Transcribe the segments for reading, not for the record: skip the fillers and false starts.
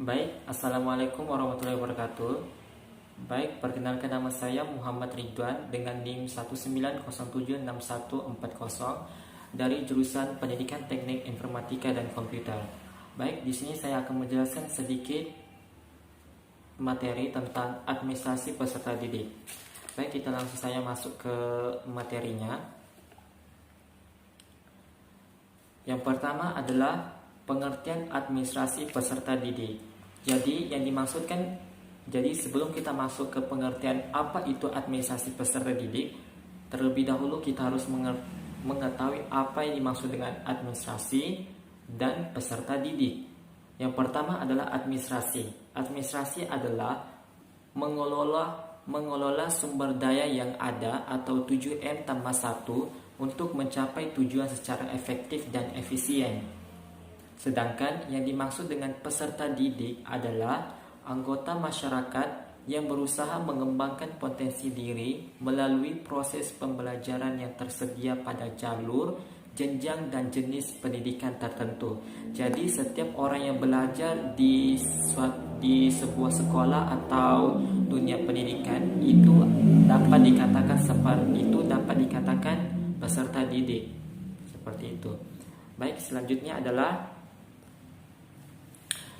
Baik, Assalamualaikum warahmatullahi wabarakatuh. Baik, perkenalkan nama saya Muhammad Ridwan dengan NIM 190764140 dari jurusan Pendidikan Teknik Informatika dan Komputer. Baik, di sini saya akan menjelaskan sedikit materi tentang administrasi peserta didik. Baik, kita langsung saya masuk ke materinya. Yang pertama adalah pengertian administrasi peserta didik. Jadi yang dimaksudkan, jadi sebelum kita masuk ke pengertian apa itu administrasi peserta didik, terlebih dahulu kita harus mengetahui apa yang dimaksud dengan administrasi dan peserta didik. Yang pertama adalah administrasi. Administrasi adalah mengelola sumber daya yang ada atau 7M+1 untuk mencapai tujuan secara efektif dan efisien. Sedangkan yang dimaksud dengan peserta didik adalah anggota masyarakat yang berusaha mengembangkan potensi diri melalui proses pembelajaran yang tersedia pada jalur, jenjang, dan jenis pendidikan tertentu. Jadi setiap orang yang belajar di sebuah sekolah atau dunia pendidikan itu dapat dikatakan peserta didik. Seperti itu. Baik, selanjutnya adalah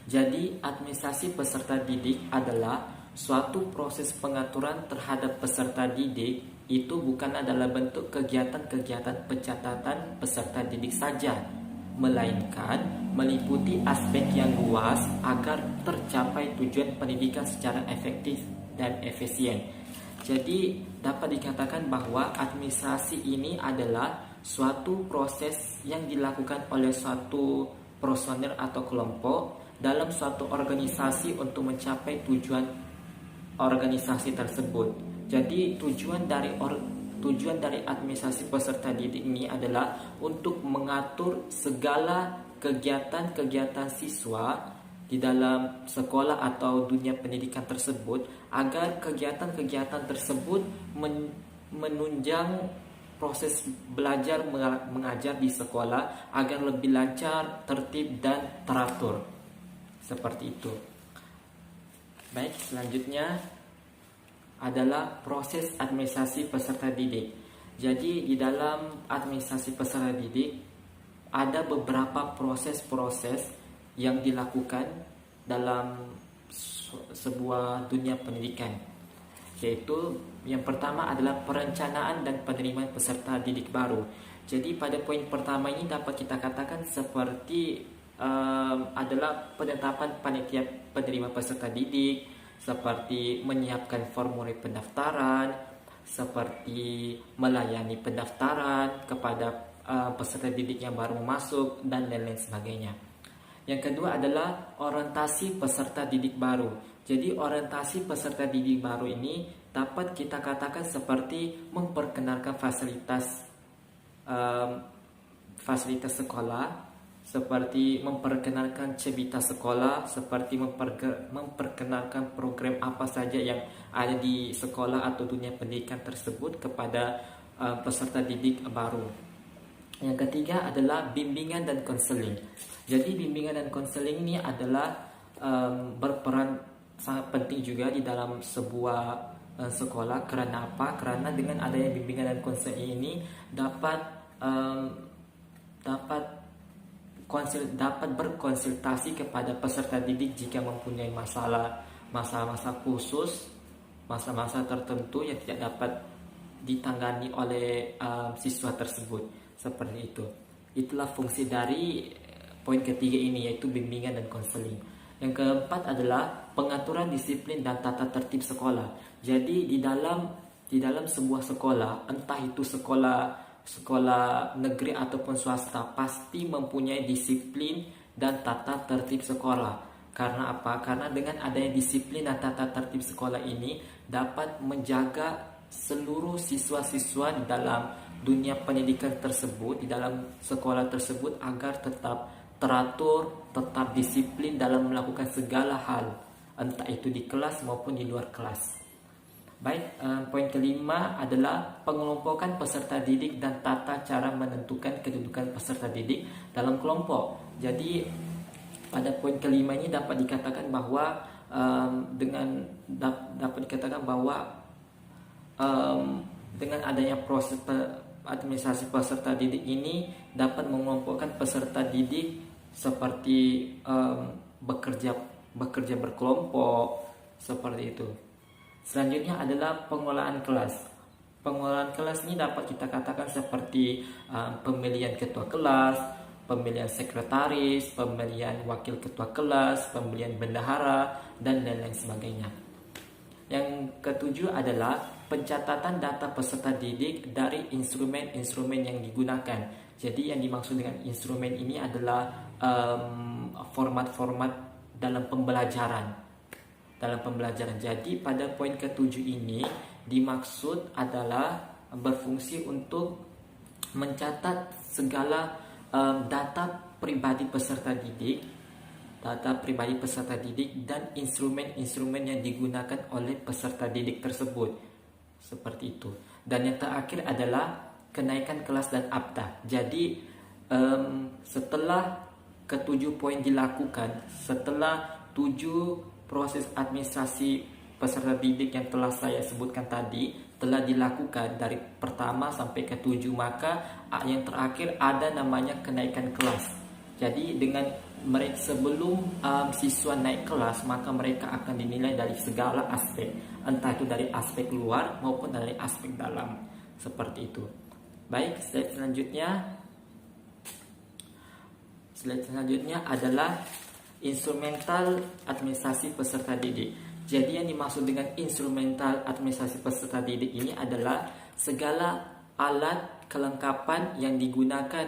jadi administrasi peserta didik adalah suatu proses pengaturan terhadap peserta didik. Itu bukan adalah bentuk kegiatan-kegiatan pencatatan peserta didik saja, melainkan meliputi aspek yang luas agar tercapai tujuan pendidikan secara efektif dan efisien. Jadi dapat dikatakan bahwa administrasi ini adalah suatu proses yang dilakukan oleh suatu personil atau kelompok dalam suatu organisasi untuk mencapai tujuan organisasi tersebut. Jadi tujuan dari administrasi peserta didik ini adalah untuk mengatur segala kegiatan-kegiatan siswa di dalam sekolah atau dunia pendidikan tersebut agar kegiatan-kegiatan tersebut menunjang proses belajar mengajar di sekolah agar lebih lancar, tertib, dan teratur. Seperti itu. Baik, selanjutnya adalah proses administrasi peserta didik. Jadi di dalam administrasi peserta didik ada beberapa proses-proses yang dilakukan dalam sebuah dunia pendidikan. Yaitu yang pertama adalah perencanaan dan penerimaan peserta didik baru. Jadi pada poin pertama ini dapat kita katakan seperti adalah penetapan panitia penerima peserta didik, seperti menyiapkan formulir pendaftaran, seperti melayani pendaftaran kepada peserta didik yang baru masuk, dan lain-lain sebagainya. Yang kedua adalah orientasi peserta didik baru. Jadi orientasi peserta didik baru ini dapat kita katakan seperti memperkenalkan fasilitas sekolah, seperti memperkenalkan cerita sekolah, seperti memperkenalkan program apa saja yang ada di sekolah atau dunia pendidikan tersebut kepada peserta didik baru. Yang ketiga adalah bimbingan dan konseling. Jadi bimbingan dan konseling ini adalah berperan sangat penting juga di dalam sebuah sekolah. Karena apa? Karena dengan adanya bimbingan dan konseling ini dapat berkonsultasi kepada peserta didik jika mempunyai masa-masa khusus, masa-masa tertentu yang tidak dapat ditangani oleh siswa tersebut. Seperti itu. Itulah fungsi dari poin ketiga ini, yaitu bimbingan dan konseling. Yang keempat adalah pengaturan disiplin dan tata tertib sekolah. Jadi di dalam sebuah sekolah, entah itu sekolah negeri ataupun swasta, pasti mempunyai disiplin dan tata tertib sekolah. Karena apa? Karena dengan adanya disiplin dan tata tertib sekolah ini dapat menjaga seluruh siswa-siswa di dalam dunia pendidikan tersebut, di dalam sekolah tersebut agar tetap teratur, tetap disiplin dalam melakukan segala hal, entah itu di kelas maupun di luar kelas. Baik, poin kelima adalah pengelompokan peserta didik dan tata cara menentukan kedudukan peserta didik dalam kelompok. Jadi pada poin kelima ini dapat dikatakan bahwa dengan adanya proses administrasi peserta didik ini dapat mengelompokkan peserta didik seperti bekerja berkelompok seperti itu. Selanjutnya adalah pengelolaan kelas. Pengelolaan kelas ini dapat kita katakan seperti pemilihan ketua kelas, pemilihan sekretaris, pemilihan wakil ketua kelas, pemilihan bendahara, dan lain-lain sebagainya. Yang ketujuh adalah pencatatan data peserta didik dari instrumen-instrumen yang digunakan. Jadi yang dimaksud dengan instrumen ini adalah format-format dalam pembelajaran. Jadi pada poin ketujuh ini dimaksud adalah berfungsi untuk mencatat segala data pribadi peserta didik dan instrumen-instrumen yang digunakan oleh peserta didik tersebut. Seperti itu. Dan yang terakhir adalah kenaikan kelas dan APTA. Jadi setelah ketujuh poin dilakukan, setelah 7 proses administrasi peserta didik yang telah saya sebutkan tadi telah dilakukan dari pertama sampai ke 7, maka yang terakhir ada namanya kenaikan kelas. Jadi dengan mereka sebelum siswa naik kelas, maka mereka akan dinilai dari segala aspek, entah itu dari aspek luar maupun dari aspek dalam, seperti itu. Baik, slide selanjutnya adalah instrumental administrasi peserta didik. Jadi yang dimaksud dengan instrumental administrasi peserta didik ini adalah segala alat kelengkapan yang digunakan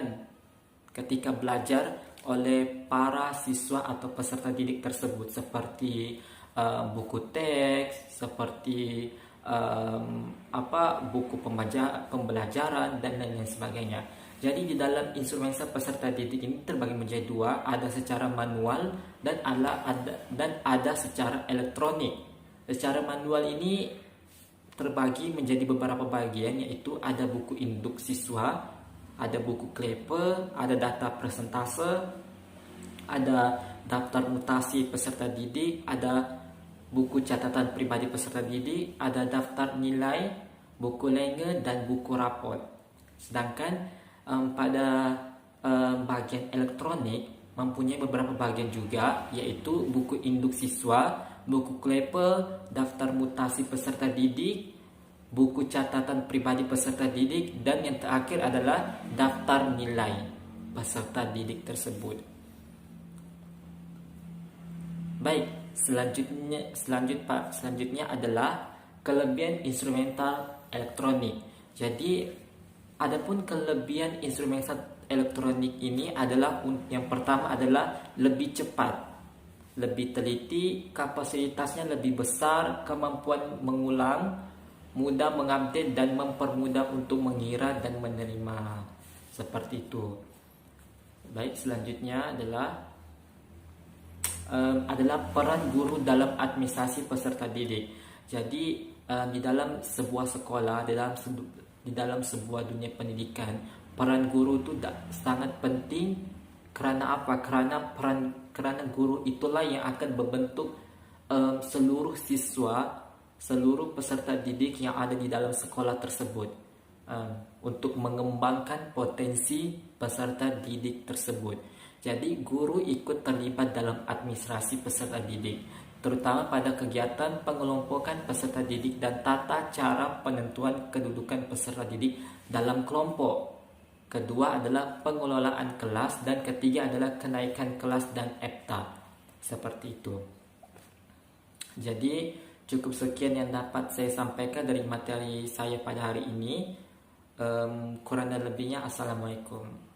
ketika belajar oleh para siswa atau peserta didik tersebut, seperti buku teks, seperti buku pembelajaran dan lain-lain sebagainya. Jadi di dalam instrumen peserta didik ini terbagi menjadi 2, ada secara manual dan ada secara elektronik. Secara manual ini terbagi menjadi beberapa bagian, yaitu ada buku induk siswa, ada buku klepe, ada data presentase, ada daftar mutasi peserta didik, ada buku catatan pribadi peserta didik, ada daftar nilai, buku lenge, dan buku raport. Sedangkan pada bagian elektronik mempunyai beberapa bagian juga, yaitu buku induk siswa, buku klepe, daftar mutasi peserta didik, buku catatan pribadi peserta didik, dan yang terakhir adalah daftar nilai peserta didik tersebut. Baik, selanjutnya adalah kelebihan instrumental elektronik. Jadi adapun kelebihan instrumental elektronik ini adalah, yang pertama adalah lebih cepat, lebih teliti, kapasitasnya lebih besar, kemampuan mengulang, mudah mengupdate dan mempermudah untuk mengira dan menerima. Seperti itu. Baik, selanjutnya adalah peran guru dalam administrasi peserta didik. Jadi di dalam sebuah sekolah, di dalam sebuah dunia pendidikan, peran guru itu sangat penting. Karena apa? Karena guru itulah yang akan membentuk seluruh siswa, seluruh peserta didik yang ada di dalam sekolah tersebut, untuk mengembangkan potensi peserta didik tersebut. Jadi guru ikut terlibat dalam administrasi peserta didik, terutama pada kegiatan pengelompokan peserta didik dan tata cara penentuan kedudukan peserta didik dalam kelompok. Kedua adalah pengelolaan kelas, dan ketiga adalah kenaikan kelas dan EPTA. Seperti itu. Jadi cukup sekian yang dapat saya sampaikan dari materi saya pada hari ini. Kurang dan lebihnya, assalamualaikum.